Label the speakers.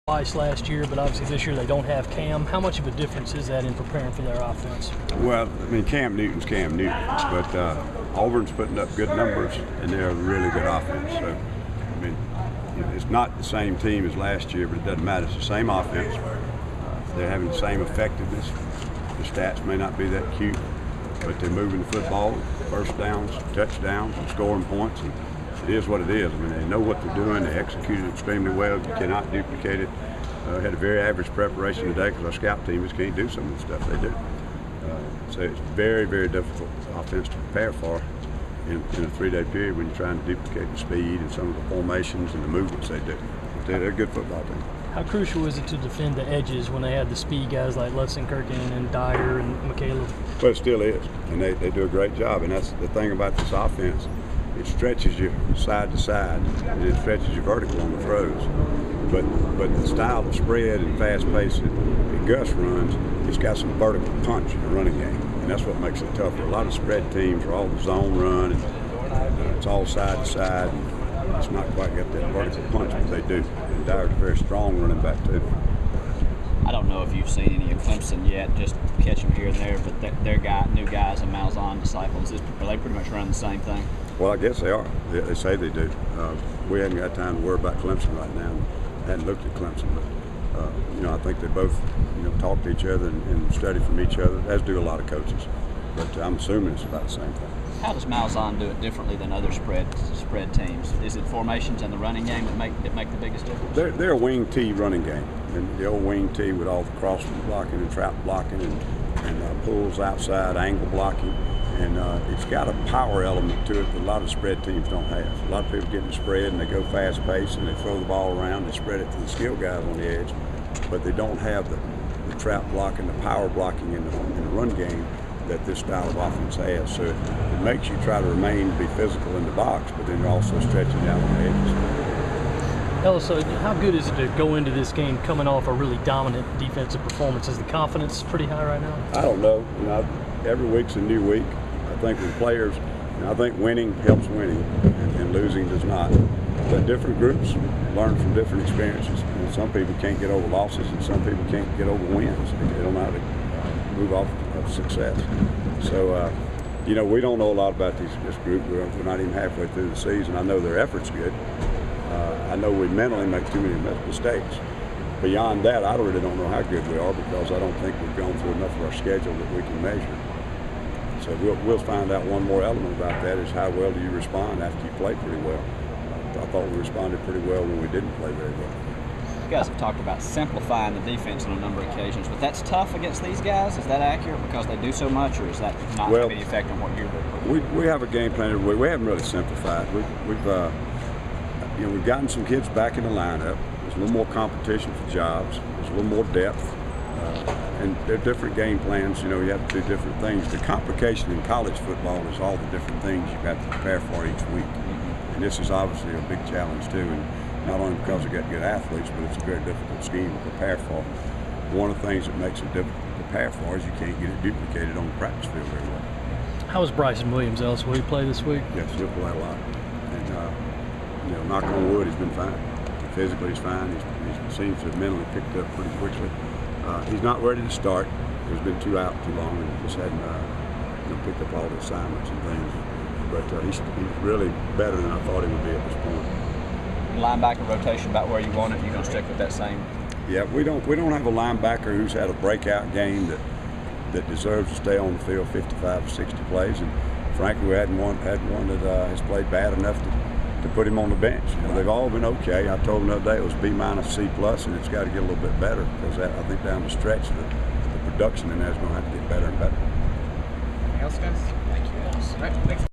Speaker 1: twice last year, but obviously this year they don't have Cam. How much of a difference is that in preparing for their offense?
Speaker 2: Well, I mean, Cam Newton's Cam Newton, but Auburn's putting up good numbers, and they're a really good offense. So, I mean, it's not the same team as last year, but it doesn't matter. It's the same offense. They're having the same effectiveness. The stats may not be that cute, but they're moving the football, first downs, touchdowns, and scoring points. And it is what it is. I mean, they know what they're doing. They execute it extremely well. You cannot duplicate it. Had a very average preparation today because our scout team just can't do some of the stuff they do. So it's very, very difficult offense to prepare for in a 3-day period when you're trying to duplicate the speed and some of the formations and the movements they do. They're a good football team.
Speaker 1: How crucial is it to defend the edges when they have the speed guys like Lutzenkirchen and Dyer and McCaleb?
Speaker 2: Well, it still is, and they do a great job. And that's the thing about this offense. It stretches you side to side, and it stretches you vertical on the throws. But the style of spread and fast pace that Gus runs, it's got some vertical punch in the running game, and that's what makes it tougher. A lot of spread teams are all the zone run, and it's all side to side. It's not quite got that vertical punch, but they do. And Dyer's a very strong running back too.
Speaker 3: I don't know if you've seen any of Clemson yet, just catch them here and there, but their new guys and Malzahn disciples, are they pretty much running the same thing?
Speaker 2: Well, I guess they are. They say they do. We haven't got time to worry about Clemson right now. I hadn't looked at Clemson, but I think they both talk to each other and study from each other, as do a lot of coaches. But I'm assuming it's about the same thing.
Speaker 3: How does Malzahn do it differently than other spread teams? Is it formations and the running game that make the biggest difference?
Speaker 2: They're a wing T running game, and the old wing T with all the cross blocking and trap blocking and pulls outside, angle blocking, and it's got a power element to it that a lot of spread teams don't have. A lot of people get in the spread and they go fast paced and they throw the ball around, they spread it to the skill guys on the edge, but they don't have the trap blocking, the power blocking in the run game that this style of offense has. So it makes you try to be physical in the box, but then you're also stretching out on the edges.
Speaker 1: Ellis, so how good is it to go into this game coming off a really dominant defensive performance? Is the confidence pretty high right now?
Speaker 2: I don't know. Every week's a new week. I think with players, I think winning helps winning, and losing does not. But different groups learn from different experiences. Some people can't get over losses, and some people can't get over wins. They don't know how to move off of success. So, we don't know a lot about this group. We're not even halfway through the season. I know their effort's good. I know we mentally make too many mistakes. Beyond that, I really don't know how good we are because I don't think we've gone through enough of our schedule that we can measure. So we'll find out one more element about that is how well do you respond after you play pretty well. I thought we responded pretty well when we didn't play very well.
Speaker 3: You guys have talked about simplifying the defense on a number of occasions, but that's tough against these guys. Is that accurate because they do so much, or is that not having any effect on what you're doing?
Speaker 2: We have a game plan every week. We haven't really simplified. We've gotten some kids back in the lineup. There's a little more competition for jobs. There's a little more depth, and there are different game plans. You have to do different things. The complication in college football is all the different things you have to prepare for each week, and this is obviously a big challenge too. And not only because we've got good athletes, but it's a very difficult scheme to prepare for. One of the things that makes it difficult to prepare for is you can't get it duplicated on the practice field very well.
Speaker 1: How is Bryson Williams, Ellis? Will he play this week?
Speaker 2: Yes, he'll play a lot. And, knock on wood, he's been fine. Physically, he's fine. He seems to have mentally picked up pretty quickly. He's not ready to start. He's been too long and just hadn't picked up all the assignments and things. But he's really better than I thought he would be at this point.
Speaker 3: Linebacker rotation about where you want it. You're going to stick with that same?
Speaker 2: Yeah, we don't have a linebacker who's had a breakout game that deserves to stay on the field 55 or 60 plays. And frankly, we had one that has played bad enough to put him on the bench. They've all been okay. I told him the other day it was B-, C+, and it's got to get a little bit better because I think down the stretch the production in there is going to have to get better and better.
Speaker 4: Anything else, guys? Thank you. All right, thanks.